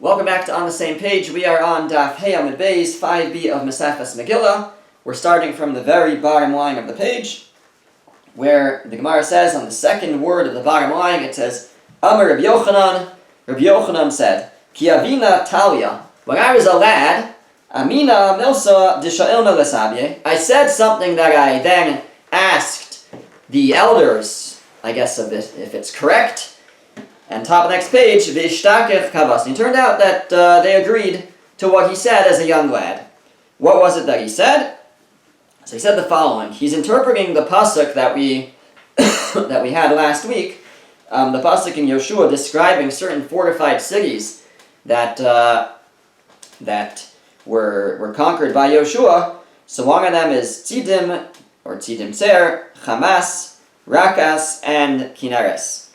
Welcome back to On the Same Page. We are on Daf Hey Amud Beis 5b of Mesechus Megillah. We're starting from the very bottom line of the page, where the Gemara says on the second word of the bottom line, it says, Amar Rabbi Yochanan. Rabbi Yochanan said, Ki avina Talia. When I was a lad, Amina Milsa Dishailna Lesabye. I said something that I then asked the elders, I guess if it's correct. And top of the next page, V'ishtakech kavas. And it turned out that they agreed to what he said as a young lad. What was it that he said? So he said the following. He's interpreting the pasuk that we that we had last week. The pasuk in Yoshua describing certain fortified cities that were conquered by Yoshua. So one of them is Tzidim, or Tzidim Tzer, Hamas, Rakas, and Kineres.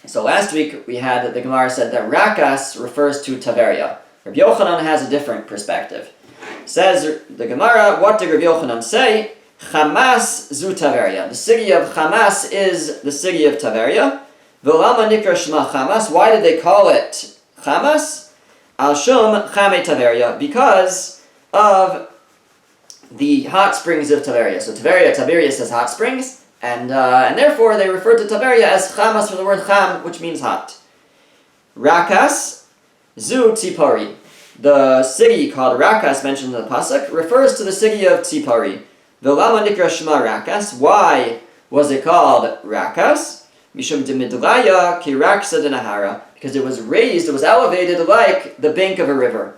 So last week we had that the Gemara said that Rakas refers to Taveria. Rabbi Yochanan has a different perspective. Says the Gemara, what did Rabbi Yochanan say? Hamas zu Taveria. The city of Hamas is the city of Taveria. V'lama nikra shma Hamas. Why did they call it Hamas? Al shum chame Taveria. Because of the hot springs of Taveria. So Tiberias has hot springs. And therefore they refer to Taveria as Chamas from the word Cham, which means hot. Rakas, Zu Tzipori. The city called Rakas, mentioned in the pasuk, refers to the city of Tzipori. V'lama nikra shma Rakas. Why was it called Rakas? Mishum demidlaya ki raksa denahara. Because it was raised, it was elevated like the bank of a river.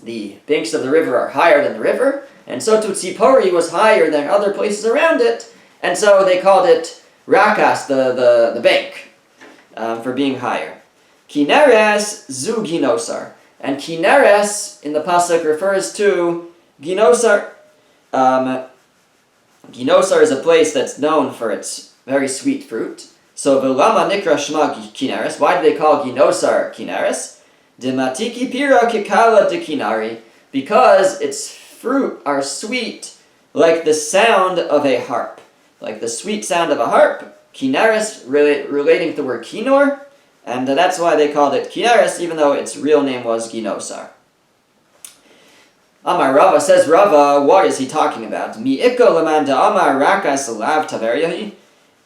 The banks of the river are higher than the river, and so too Tzipori was higher than other places around it. And so they called it Rakas, the bank, for being higher. Kineres zu Ginosar. And Kineres in the pasuk refers to Ginosar. Ginosar is a place that's known for its very sweet fruit. So V'lama nikra shma Kineres. Why do they call Ginosar Kineres? Dematiki pira kikala de Kinari. Because its fruit are sweet like the sound of a harp. Like the sweet sound of a harp, Kineres, relating to the word Kinor, and that's why they called it Kineres, even though its real name was Ginosar. Amar Rava, says Rava, what is he talking about? Mi'iko lemanda amar rakas lav Taveria.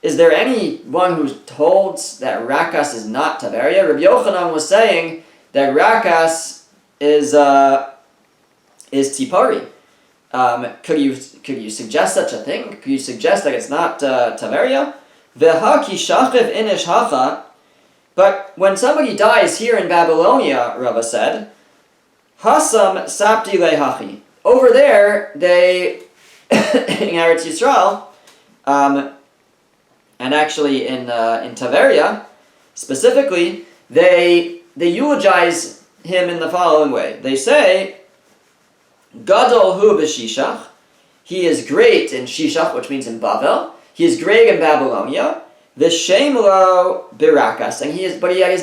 Is there anyone who holds that Rakas is not Taveria? Rabbi Yochanan was saying that Rakas is Tzipori. Could you suggest such a thing? Could you suggest that it's not Taveria? V'haki shachiv inish hacha. But when somebody dies here in Babylonia, Rava said, Hasam sapti lehachi. Over there, they in Eretz Yisrael, and actually in Taveria, specifically, they eulogize him in the following way. They say, Gadol hu b'Shishach. He is great in Shishach, which means in Bavel. He is great in Babylonia. V'shem lo b'Rakas, and his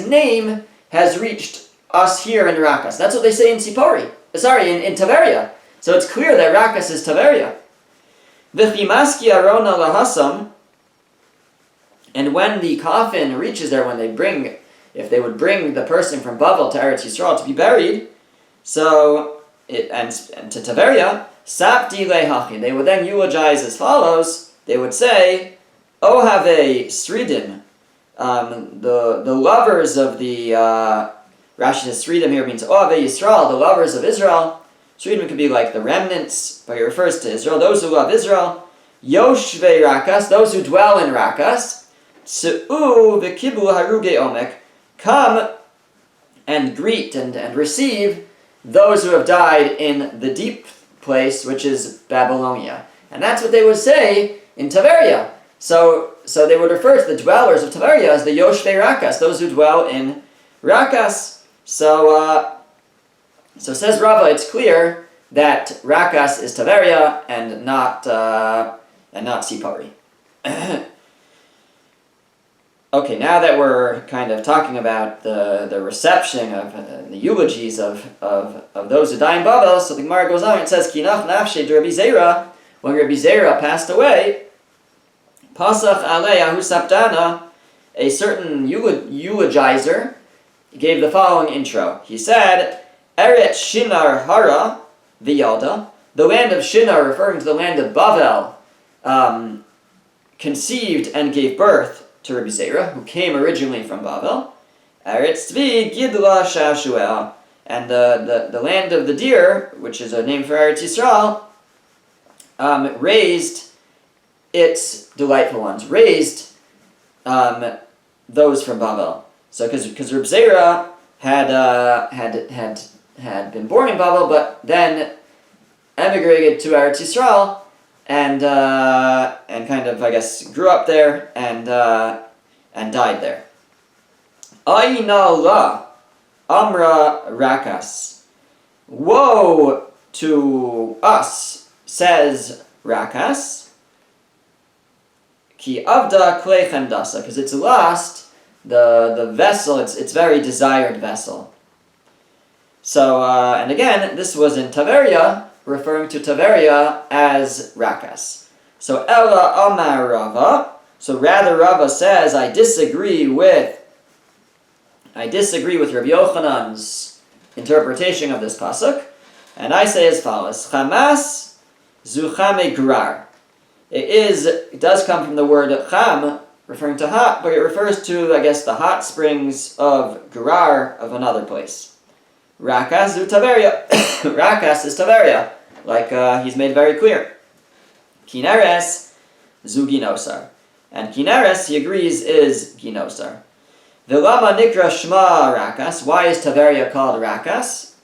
name has reached us here in Rakas. That's what they say in Tzipori. In Taveria. So it's clear that Rakas is Taveria. V'chimaski arona lahasam. And when the coffin reaches there, if they would bring the person from Bavel to Eretz Yisrael to be buried, and to Taveria, sapti lehachi. They would then eulogize as follows. They would say, Ohave Sridim, the lovers of the Rashi says Sridim here means Ohave Yisrael, the lovers of Israel. Sridim could be like the remnants, but it refers to Israel, those who love Israel. Yoshve Rakas, those who dwell in Rakas. Tsu'u v'kibu haruge omek, come and greet and receive those who have died in the deep place, which is Babylonia. And that's what they would say in Taveria. So they would refer to the dwellers of Taveria as the Yoshvei Rakas, those who dwell in Rakas. So says Rava, it's clear that Rakas is Taveria and not Tzipori. Okay, now that we're kind of talking about the reception of the eulogies of those who die in Bavel, so the Gemara goes on and says, Kinach nafshe Rabbi Zera, when Rabbi Zera passed away, Pasach alei ahu saptana, a certain eulogizer, gave the following intro. He said, Eretz Shinar Hara V'Yalda, the land of Shinar, referring to the land of Bavel, conceived and gave birth to Rabbi Zera, who came originally from Bavel. Eretz Tzvi Gidla Shashuel, and the land of the deer, which is a name for Eretz Yisrael, raised its delightful ones, raised those from Bavel. So because Rabbi Zera had been born in Bavel, but then emigrated to Eretz Yisrael and kind of, I guess, grew up there and died there. Ayna la amra rakas. Woe to us, says Rakas, ki avda klei chemdasa, because it's lost the vessel, its very desired vessel. So, and again, this was in Taveria, referring to Taveria as Rakas. So, Ella Amar Rava, so rather Rava says, I disagree with Rabbi Yochanan's interpretation of this pasuk, and I say as follows: Chamas zuchame grar. It does come from the word cham, referring to hot, but it refers to, I guess, the hot springs of Gerar of another place. Rakas zu Taveria. Rakas is Taveria, like he's made very clear. Kineres zu Ginosar. And Kineres, he agrees, is Ginosar. Vilama nikra shma Rakas. Why is Taveria called Rakas?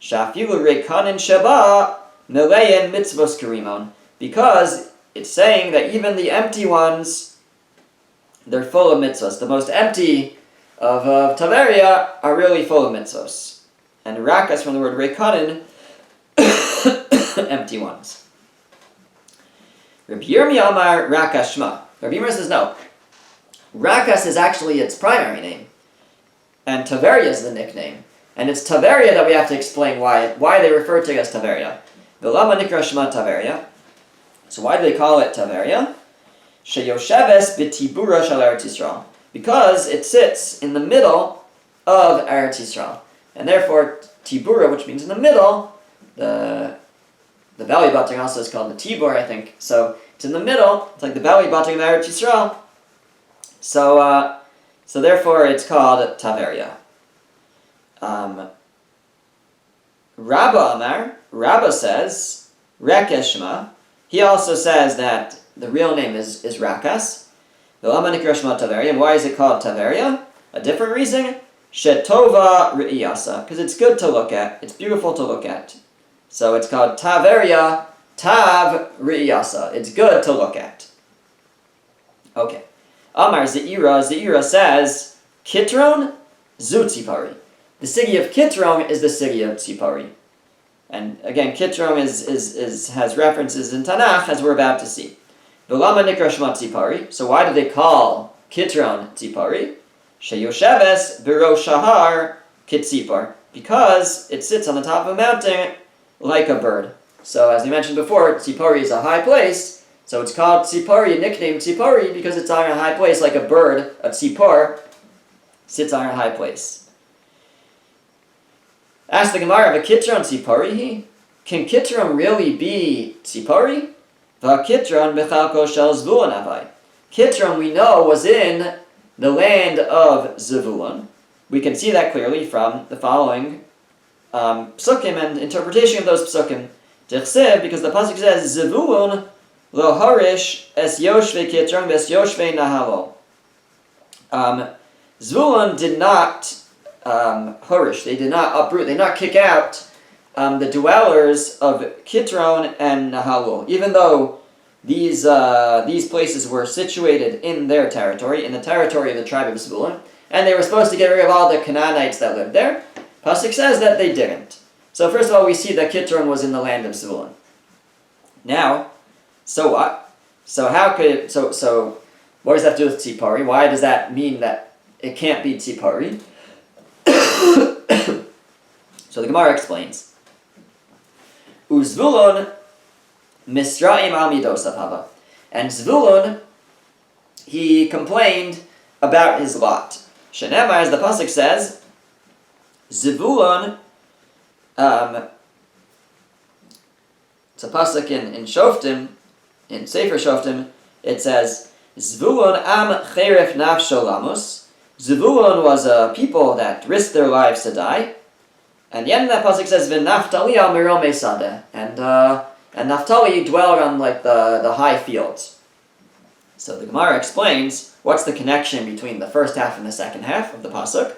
Shafilu rekanin sheba mileyen mitzvos karimon. Because it's saying that even the empty ones, they're full of mitzvos. The most empty of Taveria are really full of mitzvos. And Rakas from the word rekanin, empty ones. Rabbi Yirmiyah Amar Rakas Shma. Rabbi Yirmiyah says no. Rakas is actually its primary name, and Taveria is the nickname. And it's Taveria that we have to explain why they refer to it as Taveria. V'lama nikra shma Taveria. So why do they call it Taveria? Sheyosheves b'tibura shel Eretz Yisrael. Because it sits in the middle of Eretz Yisrael. And therefore, Tibura, which means in the middle, the belly button also is called the Tibur, I think. So it's in the middle. It's like the belly button of Eretz Yisrael. So therefore, it's called Taveria. Rabba Amar, Rabba says, Rekeshma. He also says that the real name is Rakas. Taveria. And why is it called Taveria? A different reason. Shetova Re'iyasa. Because it's good to look at. It's beautiful to look at. So it's called Taveria, Tav Re'iyasa. It's good to look at. Okay. Amar Ze'ira says, Kitron Zu Tzipari. The city of Kitron is the city of Tzipari. And again, Kitron has references in Tanakh, as we're about to see. V'lama nikra shma Tzipari. So why do they call Kitron Tzipari? Sheyosheves b'rosh shahar kitzipar. Because it sits on the top of a mountain like a bird. So as we mentioned before, Tzipari is a high place. So it's called Tzipari, nicknamed Tzipari, because it's on a high place like a bird, a tzipor, sits on a high place. Ask the Gemara, V'kitron Tzipari? Can Kitron really be Tzipari? V'kitron b'chalko shel Zvulun avai. Kitron, we know, was in the land of Zevulun. We can see that clearly from the following psukim and interpretation of those psukim. Dichsev, because the pasuk says, Zevulun lo harish es yoshve Kitron ves yoshve nahalo. Zvulun did not harish, they did not uproot, they did not kick out the dwellers of Kitron and Nahalo, even though these places were situated in their territory, in the territory of the tribe of Zvulun, and they were supposed to get rid of all the Canaanites that lived there. Pasuk says that they didn't. So first of all, we see that Kitron was in the land of Zvulun. Now, so what? So how could it, so what does that do with Tzipari? Why does that mean that it can't be Tzipari? So the Gemara explains. Uzvulun misraim al midosav hava. And Zvulun, he complained about his lot. Shenemar, as the pasuk says, Zevulun, it's a pasuk in Shoftim, in Sefer Shoftim. It says, Zvulun am cheref nafsho lamus. Zvulun was a people that risked their lives to die. And the end of that pasuk says, V'naftali al mirome sadeh. And Naphtali dwelled on like the high fields. So the Gemara explains what's the connection between the first half and the second half of the pasuk.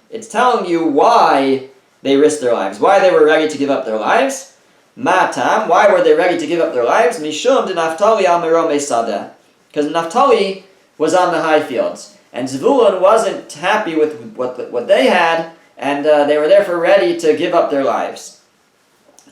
It's telling you why they risked their lives, why they were ready to give up their lives. Matam, why were they ready to give up their lives? Mishum de Naphtali al mirome sadeh. Because Naphtali was on the high fields, and Zvulun wasn't happy with what they had, and they were therefore ready to give up their lives.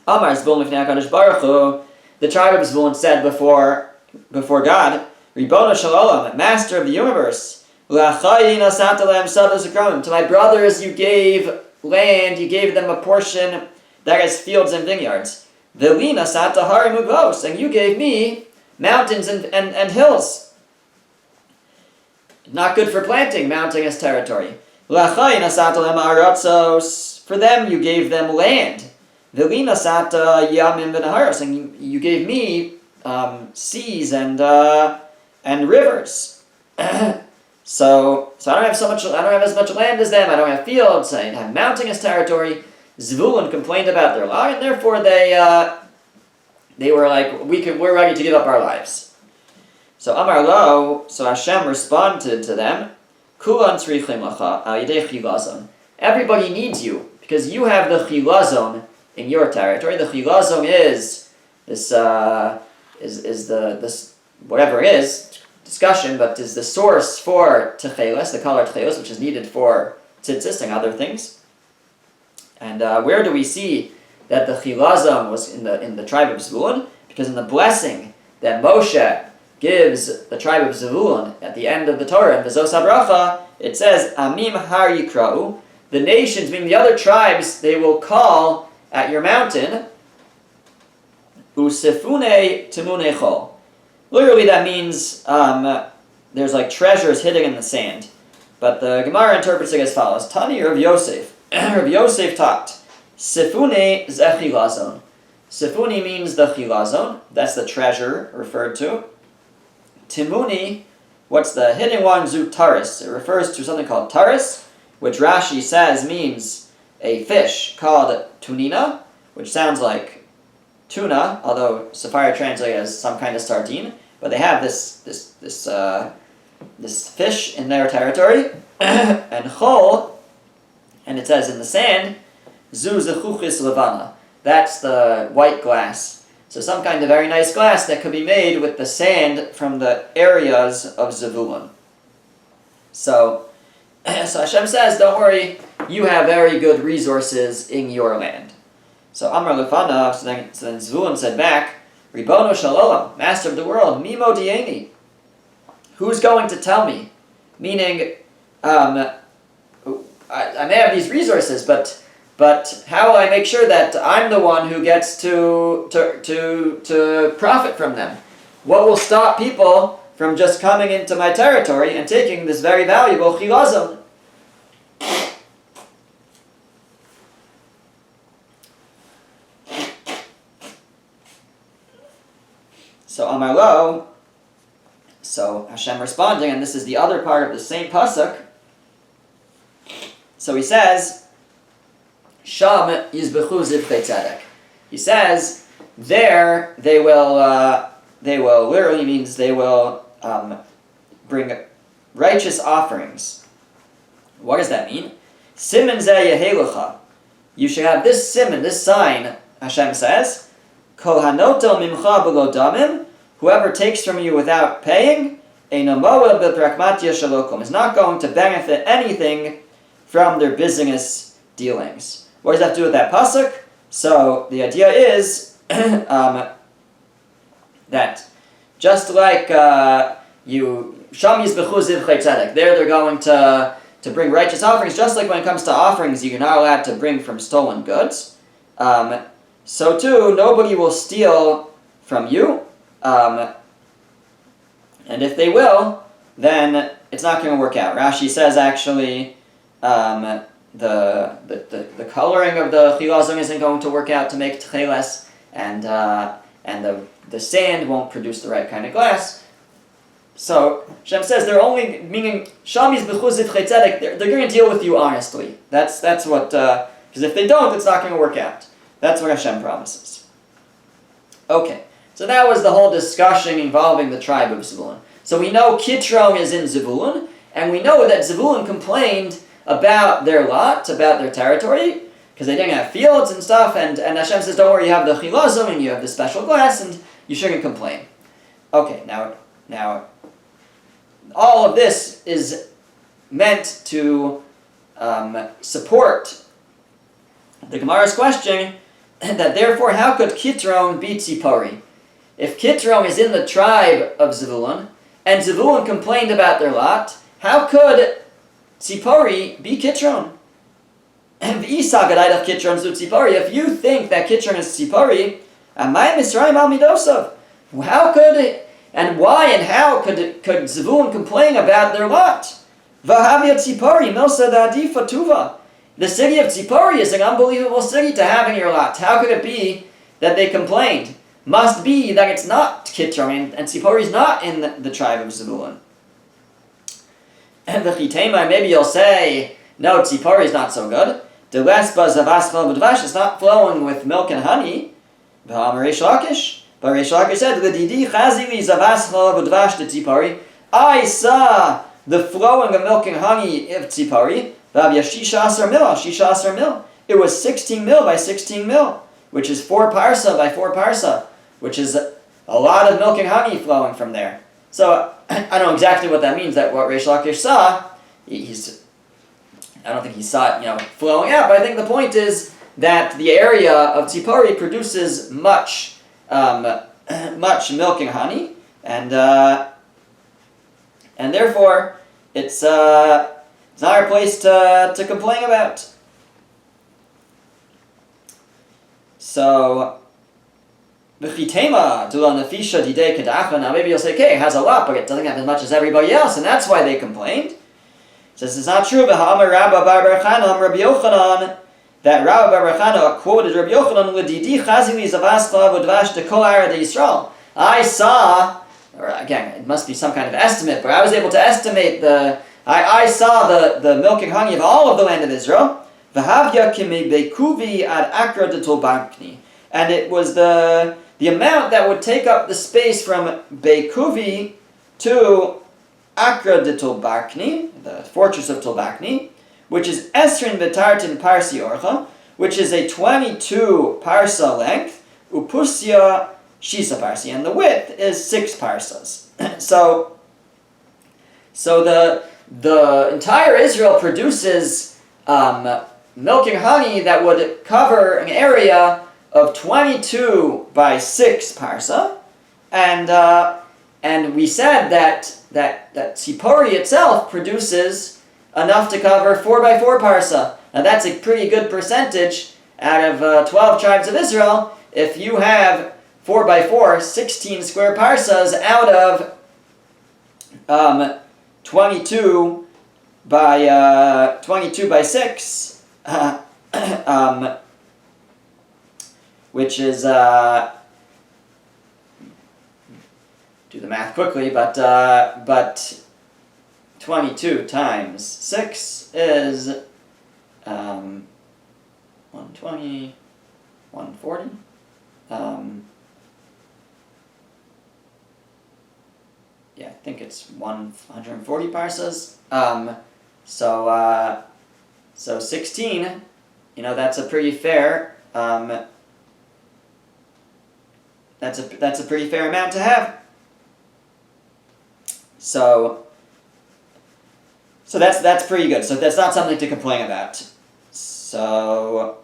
Amar Zvulun l'fnei HaKadosh Baruch Hu, the tribe of Zvulun said before God, Ribono shel olam, Master of the universe, L'achai nasata lehem sados ukramim, to my brothers you gave land, you gave them a portion that is fields and vineyards. V'li nasata harim ugvos, and you gave me mountains and hills. Not good for planting, mountainous territory. L'achai nasata lehem aratzos, for them you gave them land. V'li nasata yamim v'naharos, and you gave me seas and rivers. So I don't have as much land as them. I don't have fields. I have mountainous territory. Zvulun complained about their lot, and therefore they were like, we're ready to give up our lives. So Amar Lo, so Hashem responded to them, Kulan tzrichim lacha al yedei chilazon. Everybody needs you because you have the chilazon in your territory. The chilazon is this whatever it is discussion, but is the source for techeles, the color techeles, which is needed for tzitzis and other things. And where do we see that the chilazon was in the tribe of Zvulun? Because in the blessing that Moshe gives the tribe of Zvulun at the end of the Torah in V'zos HaBracha, it says, Amim har yikra'u, the nations, meaning the other tribes, they will call at your mountain, Usefune timune chol. Literally that means there's like treasures hidden in the sand. But the Gemara interprets it as follows. Tani Rav Yosef. Rav Yosef taught, Sifune ze chilazon. Sifuni means the chilazon. That's the treasure referred to. Timuni, what's the hidden one? Zu taris. It refers to something called taris, which Rashi says means a fish called tunina, which sounds like tuna, although Sapphire translates as some kind of sardine. But they have this fish in their territory, and chol, and it says in the sand, zu zechuchis levana. That's the white glass. So some kind of very nice glass that could be made with the sand from the areas of Zevulun. So Hashem says, don't worry, you have very good resources in your land. So Amar Lefanav, so then Zvulun said back, Ribono shel olam, Master of the world, mi modieni. Who's going to tell me? Meaning, I may have these resources, but how will I make sure that I'm the one who gets to profit from them? What will stop people from just coming into my territory and taking this very valuable chilazon? So Amar Lo, so Hashem responding, and this is the other part of the same pasuk. So he says, Sham yizbechu zivchei tzedek. He says, there they will literally means they will bring righteous offerings. What does that mean? Siman zeh yehelucha. You should have this siman, this sign, Hashem says, Kol hanotel mimcha b'lo damim, whoever takes from you without paying, eino moel b'prakmatya shalokum, is not going to benefit anything from their business dealings. What does that have to do with that pasuk? So the idea is that just like you sham yizbechu zivchei tzedek, there they're going to bring righteous offerings, just like when it comes to offerings, you're not allowed to bring from stolen goods. So too, nobody will steal from you, and if they will, then it's not going to work out. Rashi says actually, the coloring of the chilazon isn't going to work out to make tcheles, and the sand won't produce the right kind of glass. So Hashem says they're only, meaning shamis b'chuzit chetzedek, they're going to deal with you honestly. That's what, because if they don't, it's not going to work out. That's what Hashem promises. Okay, so that was the whole discussion involving the tribe of Zebulun. So we know Kitron is in Zebulun, and we know that Zebulun complained about their lot, about their territory, because they didn't have fields and stuff, and Hashem says, don't worry, you have the chilazon and you have the special glass, and you shouldn't complain. Okay, now, all of this is meant to support the Gemara's question that therefore, how could Kitron be Tzipori? If Kitron is in the tribe of Zebulun, and Zebulun complained about their lot, how could Tzipori be Kitron? And if you think that Kitron is Tzipori, how could, and why and how could Zebulun complain about their lot? The city of Tzipori is an unbelievable city to have in your lot. How could it be that they complained? Must be that it's not Kitron, and Tzipori is not in the tribe of Zebulun. And the Chitema, maybe you'll say, no, Tzipori is not so good. The Lesba Zavaschal B'dvash is not flowing with milk and honey. But Reish Lakish said, L'didi chazili Zavaschal B'dvash de Tzipori. I saw the flowing of milk and honey of Tzipori. Shisha mil. It was 16 mil by 16 mil, which is 4 parsa by 4 parsa, which is a lot of milk and honey flowing from there. So I don't know exactly what that means. That what Reish Lakish saw, I don't think he saw it, flowing out. But I think the point is that the area of Tzipori produces much milk and honey, and therefore it's not our place to complain about. So, now maybe you'll say, okay, it has a lot, but it doesn't have as much as everybody else, and that's why they complained. It says it's not true. That Rabbi Bar Chana quoted Rabbi Yochanan, I saw, or again, it must be some kind of estimate, but I was able to estimate I saw the milk and honey of all of the land of Israel. And it was the amount that would take up the space from Beikuvi to Akra de Tolbakni, the fortress of Tolbakni, which is Esrin Betartin Parsi Orcha, which is a 22 parsa length, Upusya Shisa Parsi, and the width is 6 parsas. So the entire Israel produces milk and honey that would cover an area of 22 by 6 parsa, and we said that Tzipori itself produces enough to cover 4 by 4 parsa. Now that's a pretty good percentage out of 12 tribes of Israel. If you have 4 by 4, 16 square parsas out of 22 by 6, which is do the math quickly, but 22 times 6 is 120, 140. Yeah, I think it's 140 parsas. So 16, that's a pretty fair. That's a pretty fair amount to have. So that's pretty good. So that's not something to complain about. So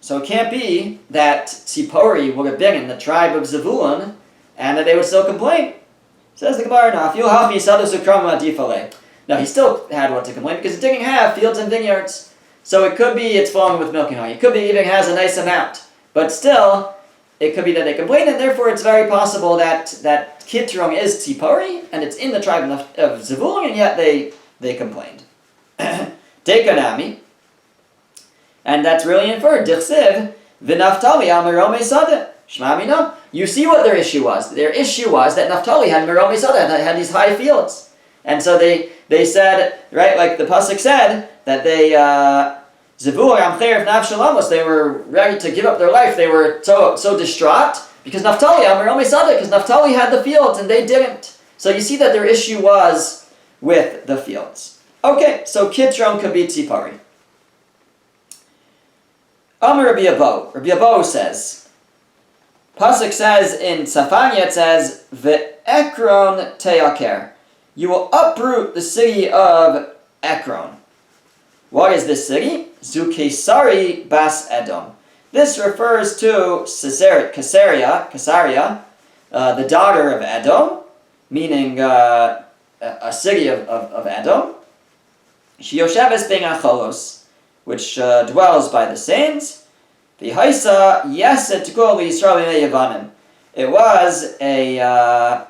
it can't be that Tzipori would have been in the tribe of Zebulun and that they would still complain. Says the Gemara, no, he still had what to complain because it didn't have fields and vineyards. So it could be it's flowing with milk and honey. It could be even has a nice amount. But still, it could be that they complained, and therefore it's very possible that Kitron is Tzipori, and it's in the tribe of Zebulun, and yet they complained. Dekanami. And that's really inferred. Dichsiv, v'Naftali al merome sadeh. Shema mina. You see what their issue was. Their issue was that Naphtali had merome sadeh, had these high fields. And so they said, right, like the pasuk said, that they they were ready to give up their life. They were so distraught because Naphtali because Naphtali had the fields and they didn't. So you see that their issue was with the fields. Okay, so Kitron Kabitzi Pari. Amar Rabbi Abo. Rabbi Abo says, pasuk says in Safanya, it says, Ve'ekron teyaker. You will uproot the city of Ekron. What is this city? Zukesari Bas Edom. This refers to Caesarea, the daughter of Edom, meaning a city of Edom. Shiyosheves ben Acholos, which dwells by the sands. V'haisa yeset kol Yisrael b'nei Yavanim. It was a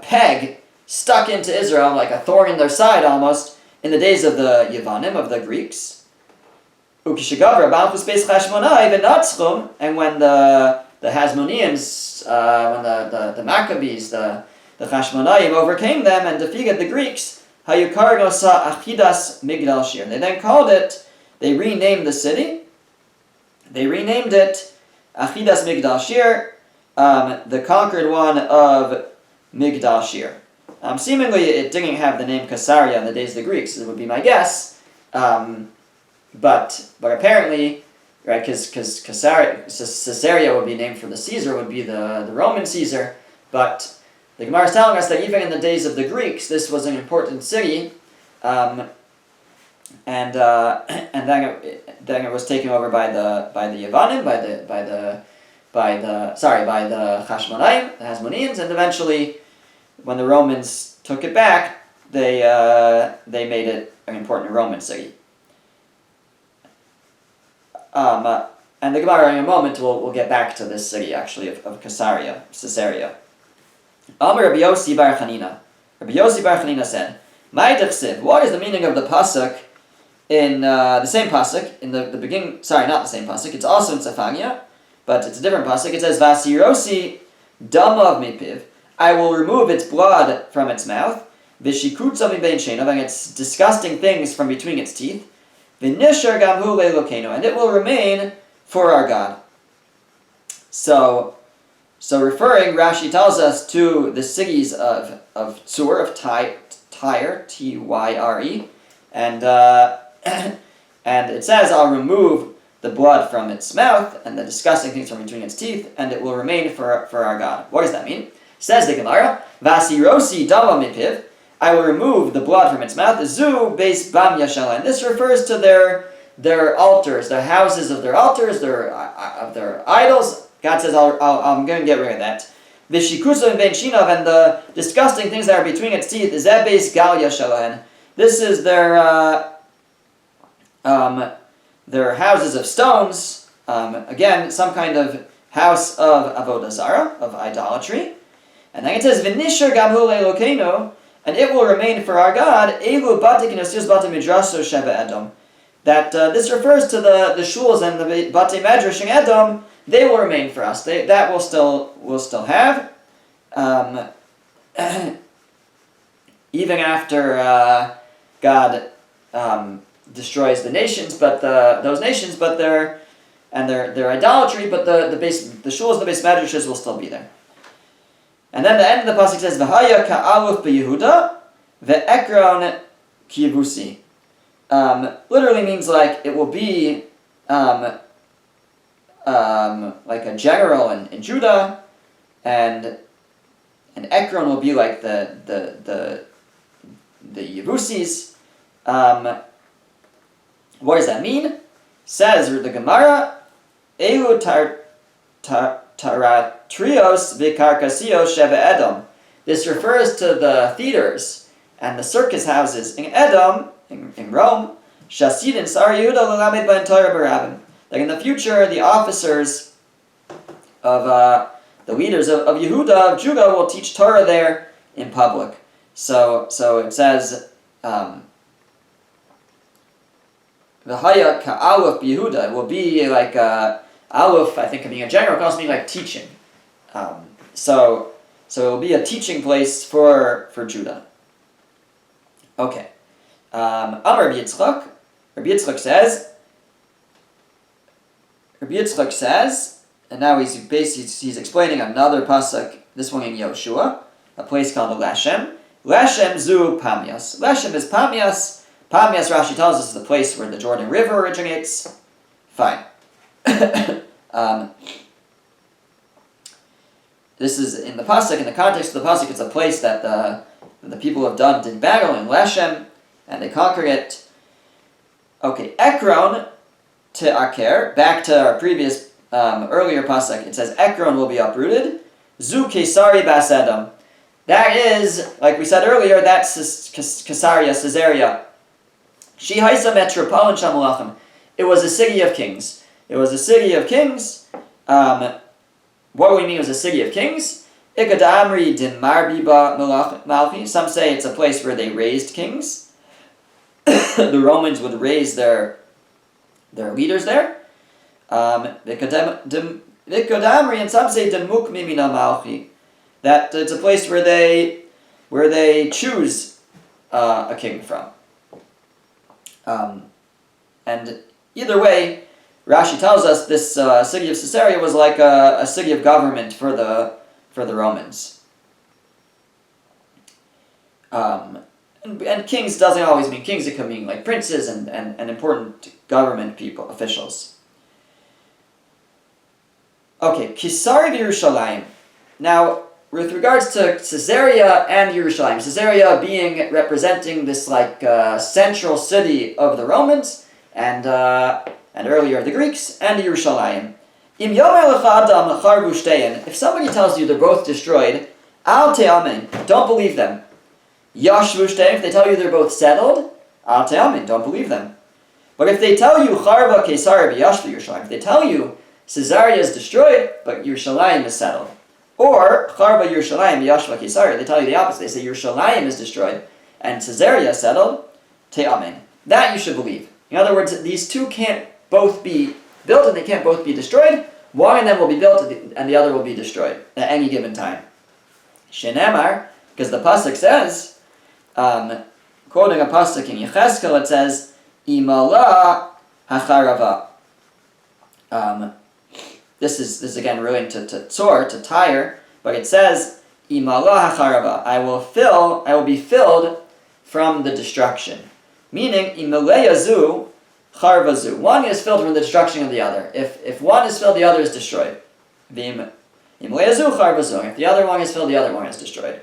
peg stuck into Israel, like a thorn in their side almost, in the days of the Yavanim, of the Greeks. And when the Hasmoneans, when the Maccabees, the Chashmonaim overcame them and defeated the Greeks, they then called it, they renamed the city, they renamed it Achidas Migdal Shir, the conquered one of Migdal Shir. Seemingly it didn't have the name Caesarea in the days of the Greeks, it would be my guess. But apparently, right, because Caesarea would be named for the Caesar, would be the Roman Caesar. But the Gemara is telling us that even in the days of the Greeks, this was an important city, and then it was taken over by the Yavanim, by the Chashmonaim, the Hasmoneans, and eventually, when the Romans took it back, they made it an important Roman city. And the Gemara in a moment will get back to this city actually of Caesarea. Amar Rabbi Yossi bar Chanina. Rabbi Yossi bar Chanina said, "My dechsiv." What is the meaning of the pasuk in the same pasuk in the beginning? Sorry, not the same pasuk. It's also in Tzefania, but it's a different pasuk. It says, "Vasirosi dama of mipiv." I will remove its blood from its mouth. V'shikutza mibein sheinav, and its disgusting things from between its teeth. V'nishar gamhu le'elokeinu, and it will remain for our God. So referring, Rashi tells us to the cities of Tzur, of Tyre, Tyre, and it says, I'll remove the blood from its mouth and the disgusting things from between its teeth, and it will remain for our God. What does that mean? Says the Gemara, Vasirosi dama mipiv, I will remove the blood from its mouth. Zu beis bam yashala, and this refers to their altars, the houses of their altars, of their idols. God says, I'm going to get rid of that. V'shikusa ben shinav, and the disgusting things that are between its teeth. Zeh beis gal yashalahen. This is their houses of stones. Again, some kind of house of avodah zarah, of idolatry. And then it says, V'nishar gamhu le'elokeinu, and it will remain for our God. Elu batik nasius bate midraso sheba Edom. That this refers to the shuls and the bate medrash in Edom. They will remain for us. That we'll still have. Even after God destroys the nations, but those nations, but their idolatry, but the shuls, the base madrashes will still be there. And then the end of the pasuk says, "V'haya ka'aluf beYehuda, ve'ekron kiyevusi." Literally means like it will be like a general in Judah, and Ekron will be like the Yevusis. What does that mean? Says the Gemara, Elu Taratrios v'karkasios sheva Edom. This refers to the theaters and the circus houses in Edom, in Rome. Shasidin Sar Yehuda l'lamed b'en Torah b'Rabim. Like in the future, the officers of the leaders of Yehuda, of Judah, will teach Torah there in public. So it says V'haya ka'aluf b'Yehuda will be like aluf, I think, being a general, can also mean like teaching. So it will be a teaching place for Judah. Okay. Amar Rabbi Yitzchak. Rabbi Yitzchak says, and now he's explaining another pasuk. This one in Yoshua, a place called Lashem. Lashem zu Pamias. Lashem is Pamias. Pamias, Rashi tells us, is the place where the Jordan River originates. Fine. This is in the pasuk. In the context of the pasuk, it's a place that the people of Dan did battle in Lashem, and they conquered it. Okay, Ekron to Aker. Back to our previous earlier pasuk, it says Ekron will be uprooted. Zu Kesari Basedom. That is, like we said earlier, that's Caesarea. She haisa metropolitan shamalachim. It was a city of kings. What do we mean it was a city of kings? Ikadamri din marbiba malchi. Some say it's a place where they raised kings. The Romans would raise their leaders there. Ikadamri, and some say din mukmi mina malchi. That it's a place where they choose a king from. And either way, Rashi tells us this city of Caesarea was like a city of government for the Romans. And kings doesn't always mean kings; it could mean like princes and important government people, officials. Okay, Kisari Yerushalayim. Now, with regards to Caesarea and Yerushalayim, Caesarea being representing this like central city of the Romans and earlier the Greeks, and Yerushalayim. If somebody tells you they're both destroyed, al te'amin, don't believe them. Yashvu shtein, if they tell you they're both settled, al te'amin, don't believe them. But if they tell you charva Kesar b'yashvu Yerushalayim, if they tell you Caesarea is destroyed, but Yerushalayim is settled, or charva Yerushalayim b'yashvu Kesar, they tell you the opposite. They say Yerushalayim is destroyed and Caesarea is settled, te'amin. That you should believe. In other words, these two can't both be built and they can't both be destroyed. One of them will be built and the other will be destroyed at any given time. Shenemar, because the pasuk says, quoting a pasuk in Yechezkel, it says, Imala hacharava. This is again relating to Tzor, to Tyre, but it says, Imala hacharava. I will be filled from the destruction. Meaning, imaleyazu charvazu. One is filled from the destruction of the other. If one is filled, the other is destroyed. Imaleyazu charvazu. If the other one is filled, the other one is destroyed.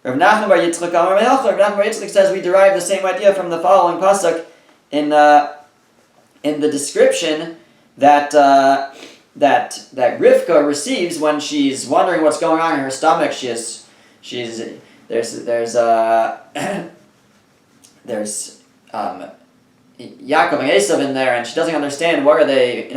Rav Nachman bar Yitzchak Amar Me'elcha. Rav Nachman bar Yitzchak says we derive the same idea from the following pasuk in the description that Rivka receives when she's wondering what's going on in her stomach. There's Yaakov and Esav in there, and she doesn't understand what are they.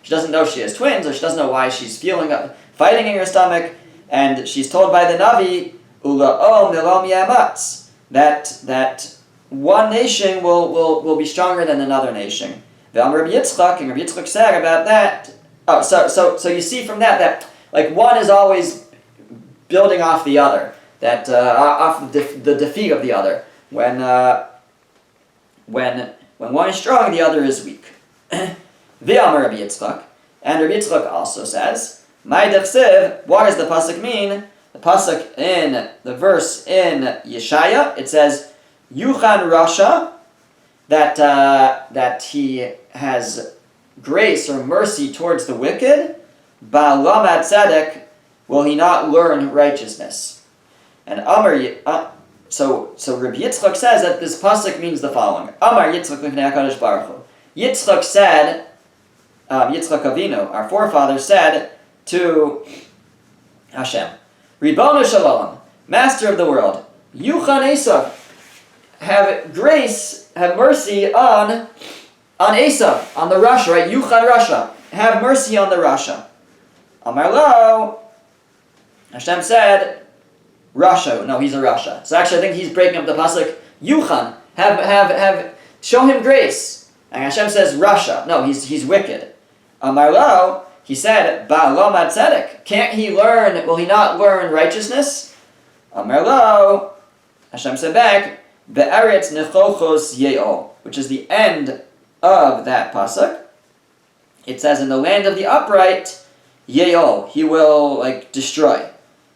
She doesn't know she has twins, or she doesn't know why she's feeling fighting in her stomach, and she's told by the Navi, Ula'om milom yamatz, that one nation will be stronger than another nation. V'amar Rabbi Yitzchak, and Rabbi Yitzchak said about that. Oh, so you see from that like one is always building off the other, that off the defeat of the other. When one is strong, the other is weak. V'amar Rabbi Yitzchak, and Rabbi Yitzchak also says, "My dechsev." What does the pasuk mean? The pasuk in the verse in Yeshaya, it says, "Yuchan Rasha," that he has grace or mercy towards the wicked. Ba'lamad tzedek, will he not learn righteousness? And So Rabbi Yitzchak says that this pasuk means the following. Amar Yitzchak l'fnei HaKadosh Baruch Hu. Yitzchak said, Yitzchak Avinu, our forefather, said to Hashem, Ribono Shalom, Master of the world, Yuchan Esav, have grace, have mercy on Esav, on the Rasha, right? Yuchan Rasha, have mercy on the Rasha. Amar Lo, Hashem said, Rasha. No, he's a Rasha. So actually I think he's breaking up the pasuk Yuchan, show him grace. And Hashem says, Rasha. No, he's wicked. Amar lo, he said, Ba'alo tzedek. Can't he learn, will he not learn righteousness? Amar lo, Hashem said back, Be'eretz nechochos ye'ol, which is the end of that pasuk. It says, in the land of the upright, ye'ol, he will, destroy.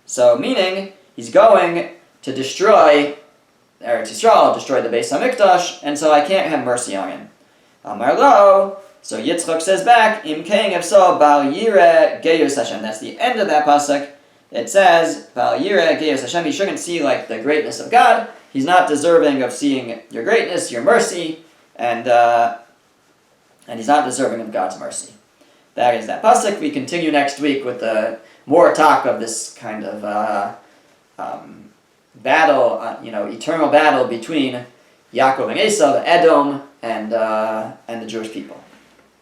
So, meaning, he's going to destroy Eretz Yisrael, destroy the Beis HaMikdash, and so I can't have mercy on him. Amar lo, so Yitzchak says back, Im kein efso bal yireh geyos Hashem. That's the end of that pasuk. It says, bal yireh geyos Hashem. He shouldn't see the greatness of God. He's not deserving of seeing your greatness, your mercy, and he's not deserving of God's mercy. That is that pasuk. We continue next week with more talk of this kind of battle, eternal battle between Yaakov and Esau, Edom, and the Jewish people.